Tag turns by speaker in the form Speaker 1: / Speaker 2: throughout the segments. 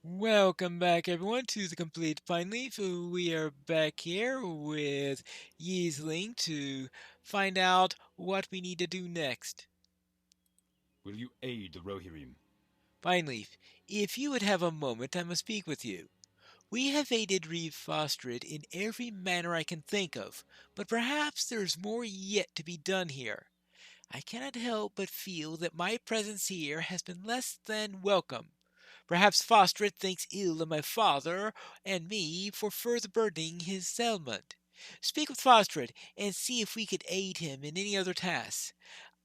Speaker 1: Welcome back, everyone, to the Complete Pineleaf. We are back here with Yeasling to find out what we need to do next.
Speaker 2: Will you aid the Rohirrim?
Speaker 1: Pineleaf, if you would have a moment, I must speak with you. We have aided Reeve Fostred in every manner I can think of, but perhaps there is more yet to be done here. I cannot help but feel that my presence here has been less than welcome. Perhaps Fostred thinks ill of my father and me for further burdening his settlement. Speak with Fostred and see if we could aid him in any other tasks.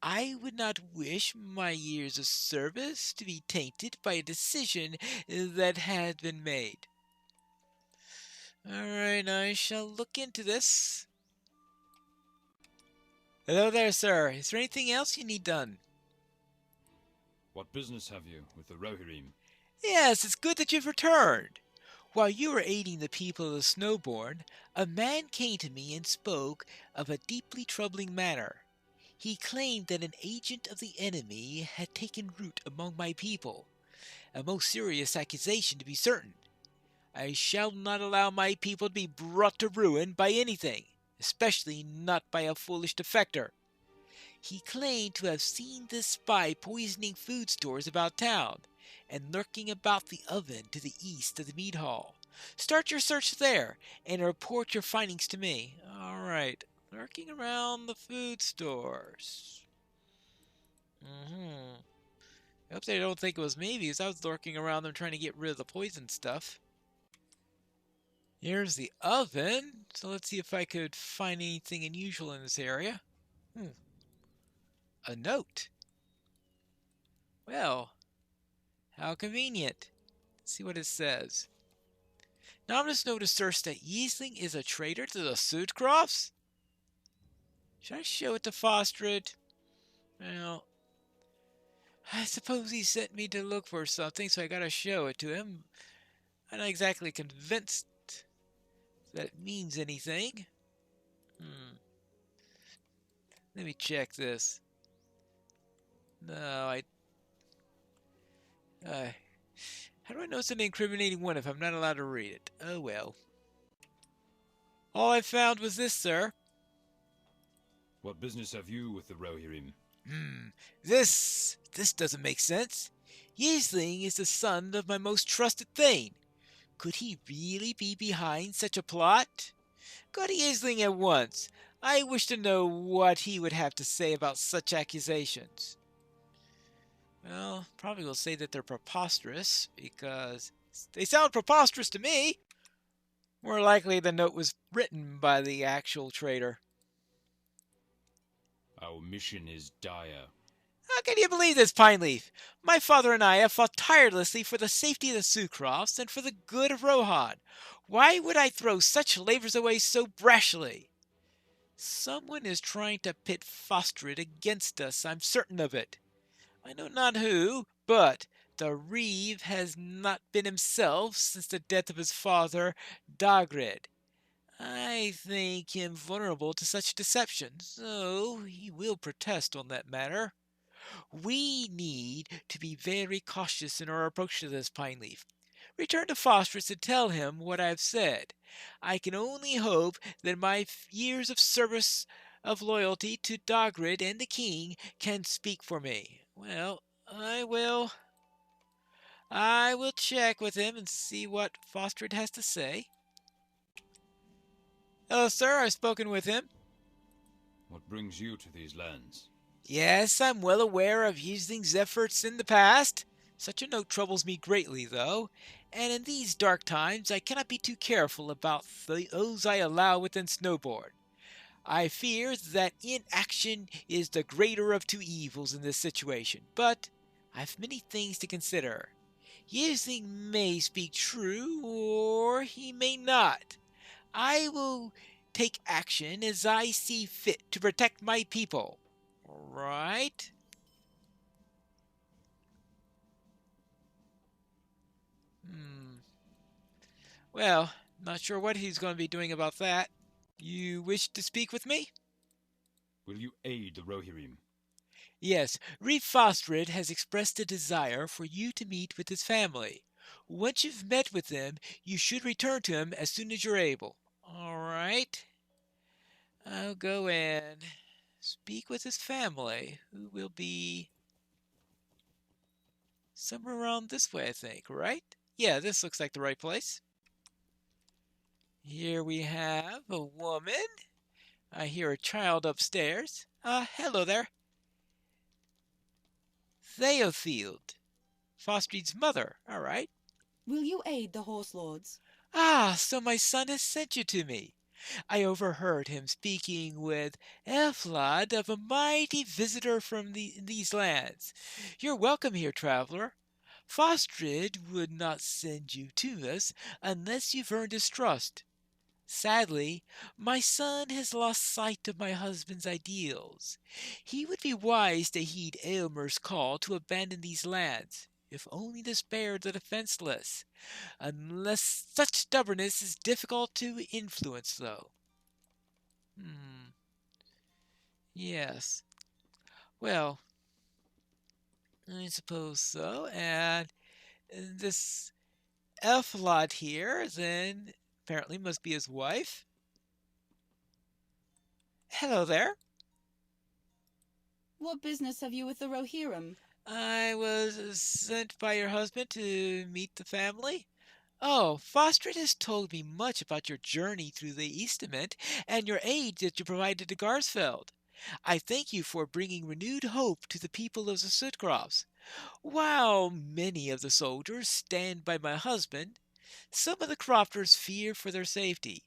Speaker 1: I would not wish my years of service to be tainted by a decision that had been made. All right, I shall look into this. Hello there, sir. Is there anything else you need done?
Speaker 2: What business have you with the Rohirrim?
Speaker 1: Yes, it's good that you've returned. While you were aiding the people of the Snowborn, a man came to me and spoke of a deeply troubling matter. He claimed that an agent of the enemy had taken root among my people, a most serious accusation to be certain. I shall not allow my people to be brought to ruin by anything, especially not by a foolish defector. He claimed to have seen this spy poisoning food stores about town and lurking about the oven to the east of the mead hall. Start your search there and report your findings to me. All right, lurking around the food stores. I hope they don't think it was me because I was lurking around them trying to get rid of the poison stuff. Here's the oven. So let's see if I could find anything unusual in this area. Hmm, a note. Well, how convenient. Let's see what it says. Nominus notice asserts that Yeasling is a traitor to the Sutcrofts? Should I show it to Fostred? Well, I suppose he sent me to look for something, so I gotta show it to him. I'm not exactly convinced that it means anything. Let me check this. No, uh, how do I know it's an incriminating one if I'm not allowed to read it? Oh well. All I found was this, sir.
Speaker 2: What business have you with the Rohirrim?
Speaker 1: Hmm, this doesn't make sense. Yeasling is the son of my most trusted Thane. Could he really be behind such a plot? Go to Yeasling at once. I wish to know what he would have to say about such accusations. Well, probably will say that they're preposterous, because they sound preposterous to me. More likely the note was written by the actual traitor.
Speaker 2: Our mission is dire.
Speaker 1: How can you believe this, Pineleaf? My father and I have fought tirelessly for the safety of the Sutcrofts and for the good of Rohan. Why would I throw such labors away so brashly? Someone is trying to pit Fostred against us, I'm certain of it. I know not who, but the Reeve has not been himself since the death of his father, Dagred. I think him vulnerable to such deception, so he will protest on that matter. We need to be very cautious in our approach to this, Pineleaf. Return to Phosphorus and tell him what I have said. I can only hope that my years of service of loyalty to Dagrid and the king can speak for me. Well, I will check with him and see what Fostred has to say. Hello, sir. I've spoken with him.
Speaker 2: What brings you to these lands?
Speaker 1: Yes, I'm well aware of Yeasling's efforts in the past. Such a note troubles me greatly, though, and in these dark times I cannot be too careful about those I allow within Snowboard. I fear that inaction is the greater of two evils in this situation, but I've many things to consider. Yeasling may speak true, or he may not. I will take action as I see fit to protect my people. Right? Hmm. Well, not sure what he's going to be doing about that. You wish to speak with me?
Speaker 2: Will you aid the Rohirrim?
Speaker 1: Yes, Reeve Fostred has expressed a desire for you to meet with his family. Once you've met with him, you should return to him as soon as you're able. All right. I'll go and speak with his family, who will be somewhere around this way, I think, right? Yeah, this looks like the right place. Here we have a woman. I hear a child upstairs. Hello there. Theofield, Foster's mother. All right.
Speaker 3: Will you aid the horse lords?
Speaker 1: So my son has sent you to me. I overheard him speaking with Eflad of a mighty visitor from these lands. You're welcome here, traveler. Fostrid would not send you to us unless you've earned his trust. Sadly, my son has lost sight of my husband's ideals. He would be wise to heed Aylmer's call to abandon these lands, if only to spare the defenseless. Unless such stubbornness is difficult to influence, though. Yes. Well, I suppose so. And this Elflot here, then, apparently must be his wife. Hello there.
Speaker 3: What business have you with the Rohirrim?
Speaker 1: I was sent by your husband to meet the family. Oh, Fostrid has told me much about your journey through the Eastament and your aid that you provided to Garsfeld. I thank you for bringing renewed hope to the people of the Sutcrofts. While many of the soldiers stand by my husband, some of the crofters fear for their safety.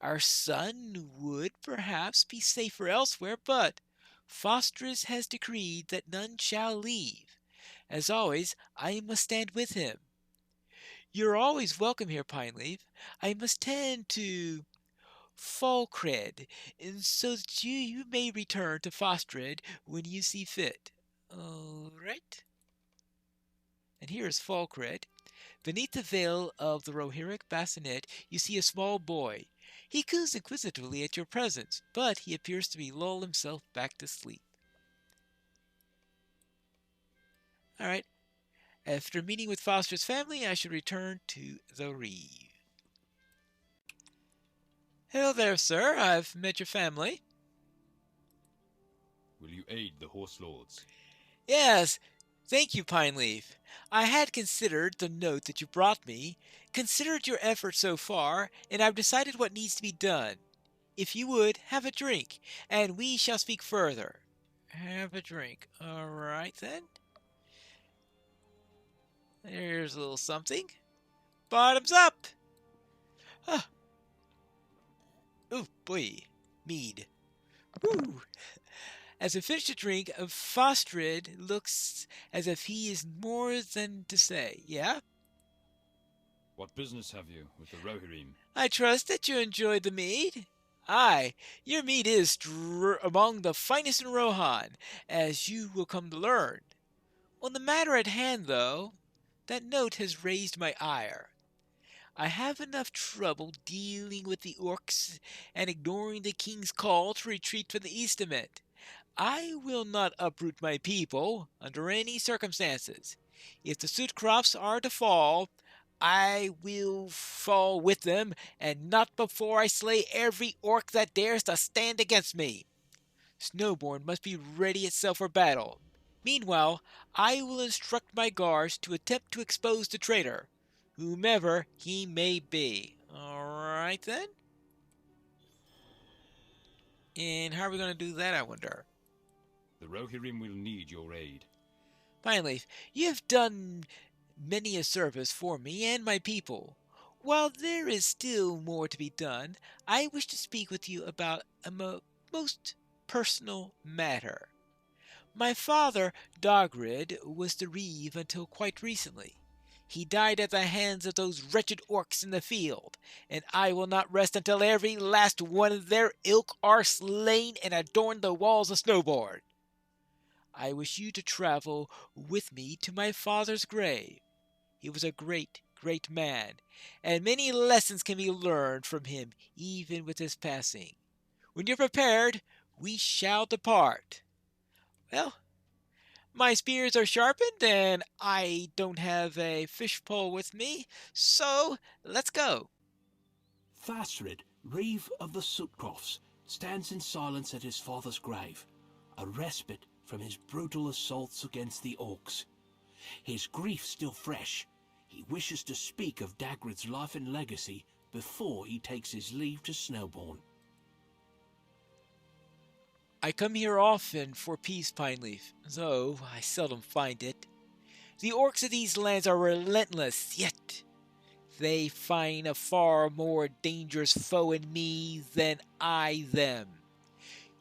Speaker 1: Our son would perhaps be safer elsewhere, but Fostris has decreed that none shall leave. As always, I must stand with him. You're always welcome here, Pineleaf. I must tend to Falkred, and so that you may return to Fostred when you see fit. All right. And here is Falkred. Beneath the veil of the Rohirric bassinet, you see a small boy. He coos inquisitively at your presence, but he appears to be lulled himself back to sleep. All right. After meeting with Foster's family, I should return to the Reeve. Hello there, sir. I've met your family.
Speaker 2: Will you aid the horse lords?
Speaker 1: Yes, thank you, Pineleaf. I had considered the note that you brought me, considered your efforts so far, and I've decided what needs to be done. If you would, have a drink, and we shall speak further. Have a drink. All right, then. There's a little something. Bottoms up! Oh, boy. Mead. Woo! As I finish the drink, Fostrid looks as if he is more than to say. Yeah?
Speaker 2: What business have you with the Rohirrim?
Speaker 1: I trust that you enjoyed the mead. Aye, your mead is among the finest in Rohan, as you will come to learn. On the matter at hand, though, that note has raised my ire. I have enough trouble dealing with the orcs and ignoring the king's call to retreat from the Eastament. I will not uproot my people under any circumstances. If the Sutcrofts are to fall, I will fall with them, and not before I slay every orc that dares to stand against me. Snowborn must be ready itself for battle. Meanwhile, I will instruct my guards to attempt to expose the traitor, whomever he may be. All right, then? And how are we going to do that, I wonder?
Speaker 2: The Rohirrim will need your aid.
Speaker 1: Finally, you have done many a service for me and my people. While there is still more to be done, I wish to speak with you about a most personal matter. My father, Dagrid, was the Reeve until quite recently. He died at the hands of those wretched orcs in the field, and I will not rest until every last one of their ilk are slain and adorn the walls of Snowboard. I wish you to travel with me to my father's grave. He was a great, great man, and many lessons can be learned from him even with his passing. When you're prepared, we shall depart. Well, My spears are sharpened, and I don't have a fishpole with me, so let's go.
Speaker 4: Fastred, Reeve of the Sutcrofts, stands in silence at his father's grave, a respite from his brutal assaults against the orcs. His grief still fresh, he wishes to speak of Dagrad's life and legacy before he takes his leave to Snowbourne.
Speaker 1: I come here often for peace, Pineleaf, though I seldom find it. The orcs of these lands are relentless, yet they find a far more dangerous foe in me than I them.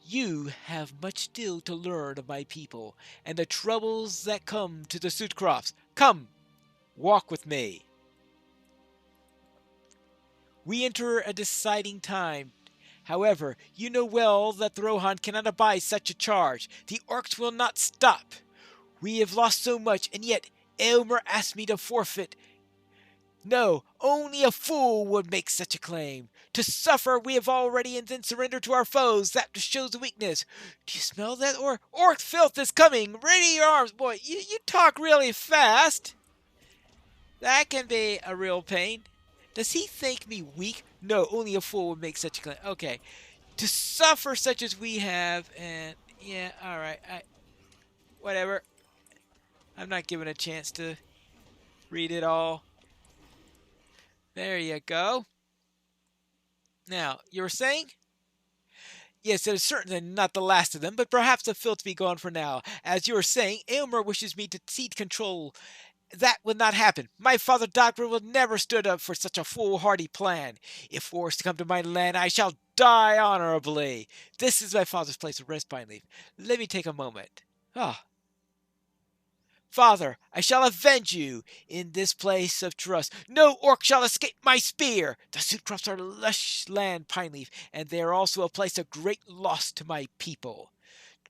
Speaker 1: You have much still to learn of my people and the troubles that come to the Sutcrofts. Come, walk with me. We enter a deciding time. However, you know well that the Rohan cannot abide such a charge. The orcs will not stop. We have lost so much, and yet Aylmer asked me to forfeit. No, only a fool would make such a claim. To suffer we have already, and then surrender to our foes. That shows weakness. Do you smell that? Orc filth is coming. Ready your arms. Boy, you talk really fast. That can be a real pain. Does he think me weak? No, only a fool would make such a claim. Okay. To suffer such as we have, and yeah, alright. Whatever. I'm not given a chance to read it all. There you go. Now, you were saying? Yes, it is certainly not the last of them, but perhaps the filth be gone for now. As you were saying, Aylmer wishes me to cede control. That would not happen. My father Dagwood will never stood up for such a foolhardy plan. If forced to come to my land, I shall die honorably. This is my father's place of rest, Pineleaf. Let me take a moment. Ah. Father, I shall avenge you in this place of trust. No orc shall escape my spear. The Sutcrofts are lush land, Pineleaf, and they are also a place of great loss to my people.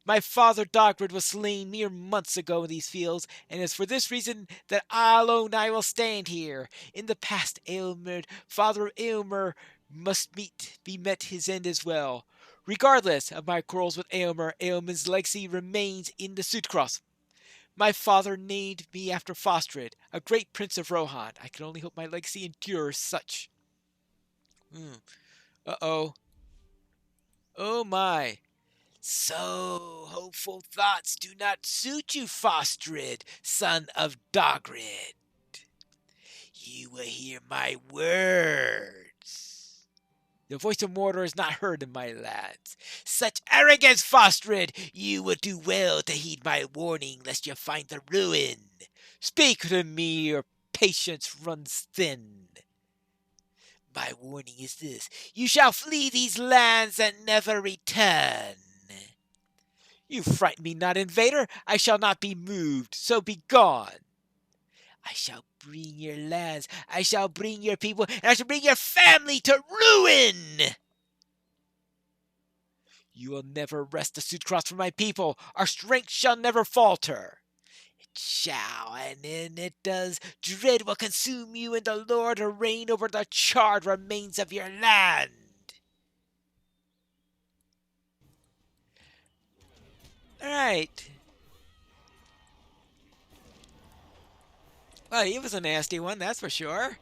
Speaker 1: My father Dagwood was slain mere months ago in these fields, and it is for this reason that alone I will stand here. In the past, Father Aylmer must be met his end as well. Regardless of my quarrels with Aylmer's legacy remains in the Sutcrofts. My father named me after Fostred, a great prince of Rohan. I can only hope my legacy endures such. Uh-oh. Oh my. So, hopeful thoughts do not suit you, Fostred, son of Dagrid. You will hear my words. The voice of Mordor is not heard in my lands. Such arrogance, Fostred! You would do well to heed my warning, lest you find the ruin. Speak to me, your patience runs thin. My warning is this: you shall flee these lands and never return. You frighten me not, invader. I shall not be moved, so be gone. I shall bring your lands, I shall bring your people, and I shall bring your family to ruin. You will never wrest the Sutcrofts from my people. Our strength shall never falter. It shall, and when it does, dread will consume you, and the Lord will reign over the charred remains of your land. Alright. Well, he was a nasty one, that's for sure.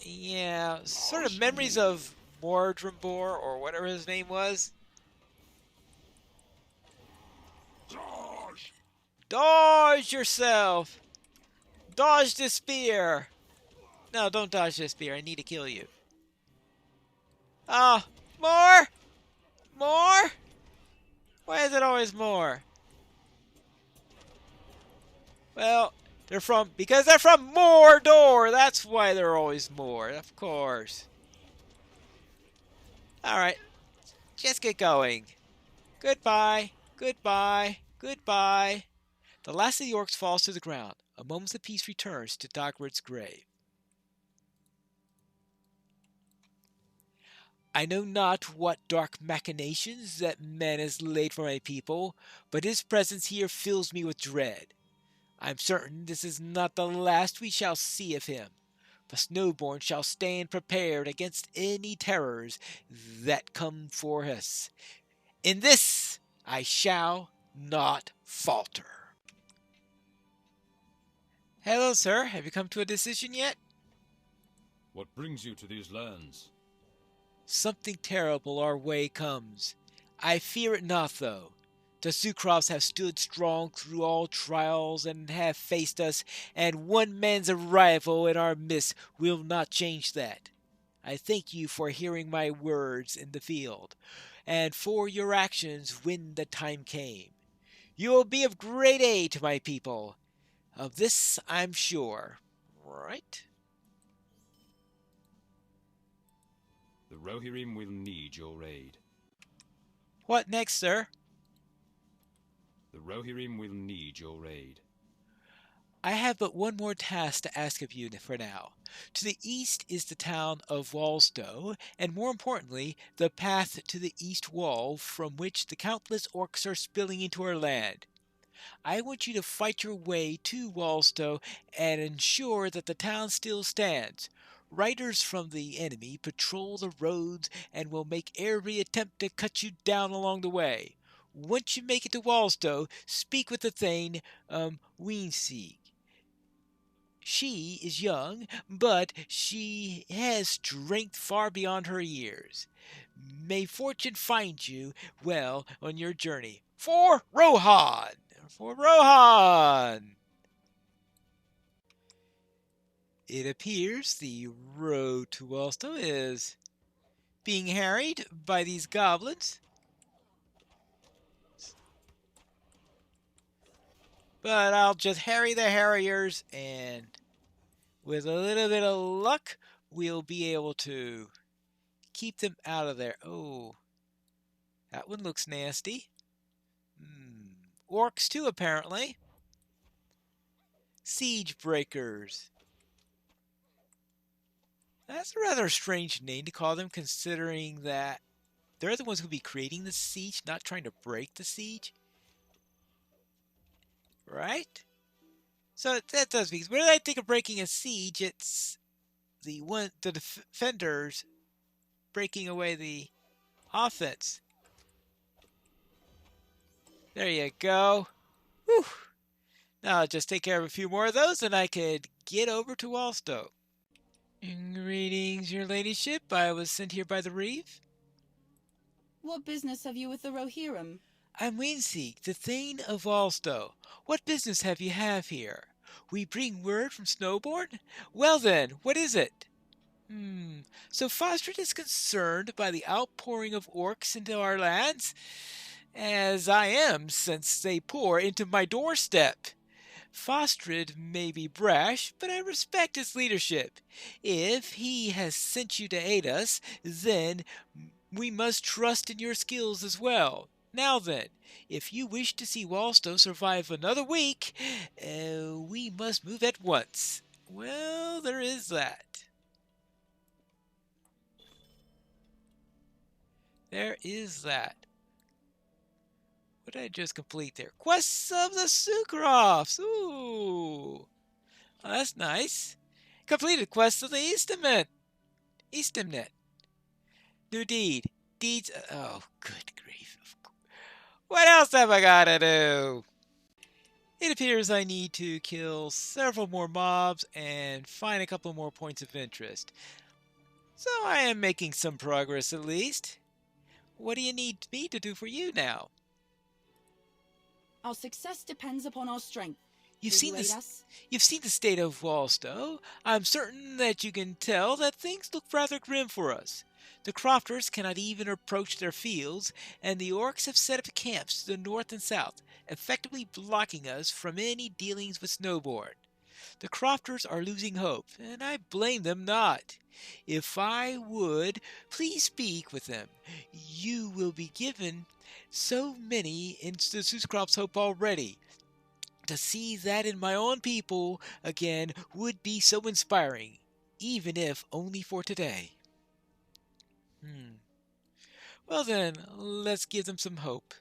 Speaker 1: Yeah, sort of memories of Mordrimbor, or whatever his name was.
Speaker 4: Dodge!
Speaker 1: Dodge yourself! Dodge the spear! No, don't dodge the spear. I need to kill you. Ah, more? More? Why is it always more? Well, because they're from Mordor. That's why they're always more. Of course. Alright, just get going. Goodbye. Goodbye. Goodbye. The last of the orcs falls to the ground. A moment of peace returns to Dagwood's grave. I know not what dark machinations that man has laid for my people, but his presence here fills me with dread. I am certain this is not the last we shall see of him. The Snowborn shall stand prepared against any terrors that come for us. In this I shall not falter. Hello, sir. Have you come to a decision yet?
Speaker 2: What brings you to these lands?
Speaker 1: Something terrible our way comes. I fear it not, though. The Sutcrofts have stood strong through all trials and have faced us, and one man's arrival in our midst will not change that. I thank you for hearing my words in the field, and for your actions when the time came. You will be of great aid to my people. Of this I'm sure. Right?
Speaker 2: The Rohirrim will need your aid.
Speaker 1: What next, sir?
Speaker 2: The Rohirrim will need your aid.
Speaker 1: I have but one more task to ask of you for now. To the east is the town of Wallstow, and more importantly, the path to the east wall from which the countless orcs are spilling into our land. I want you to fight your way to Wallstow and ensure that the town still stands. Riders from the enemy patrol the roads and will make every attempt to cut you down along the way. Once you make it to Wallstow, speak with the Thane, Weensig. She is young, but she has strength far beyond her years. May fortune find you well on your journey. For Rohan! For Rohan! It appears the road to Wallstow is being harried by these goblins. But I'll just harry the harriers, and with a little bit of luck, we'll be able to keep them out of there. Oh, that one looks nasty. Orcs too, apparently. Siege breakers. That's a rather strange name to call them, considering that they're the ones who will be creating the siege, not trying to break the siege. Right? So that does because when I think of breaking a siege, it's the defenders breaking away the offense. There you go. Whew. Now I'll just take care of a few more of those and I could get over to Wallstow. Greetings, your ladyship. I was sent here by the Reeve.
Speaker 3: What business have you with the Rohirrim?
Speaker 1: I'm Weensig, the Thane of Wallstow. What business have you here? We bring word from Snowborn? Well then, what is it? So Fostred is concerned by the outpouring of orcs into our lands? As I am, since they pour into my doorstep. Fostred may be brash, but I respect his leadership. If he has sent you to aid us, then we must trust in your skills as well. Now then, if you wish to see Wallstow survive another week, we must move at once. Well, there is that. There is that. What did I just complete there? Quests of the Sutcrofts! Ooh! Oh, that's nice. Completed Quests of the Eastemnet. New deed. Deeds. Oh, good grief. What else have I got to do? It appears I need to kill several more mobs and find a couple more points of interest. So I am making some progress at least. What do you need me to do for you now?
Speaker 3: Our success depends upon our strength.
Speaker 1: You've
Speaker 3: Will
Speaker 1: seen
Speaker 3: you aid
Speaker 1: this.
Speaker 3: us?
Speaker 1: You've seen the state of Wallstow. I'm certain that you can tell that things look rather grim for us. The crofters cannot even approach their fields, and the orcs have set up camps to the north and south, effectively blocking us from any dealings with Snowborn. The crofters are losing hope, and I blame them not. If I would, please speak with them. You will be given so many instances crops hope already. To see that in my own people again would be so inspiring, even if only for today. Well then, let's give them some hope.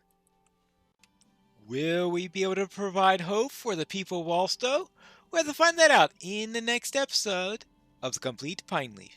Speaker 1: Will we be able to provide hope for the people of Wallstow? We'll have to find that out in the next episode of The Complete Pineleaf.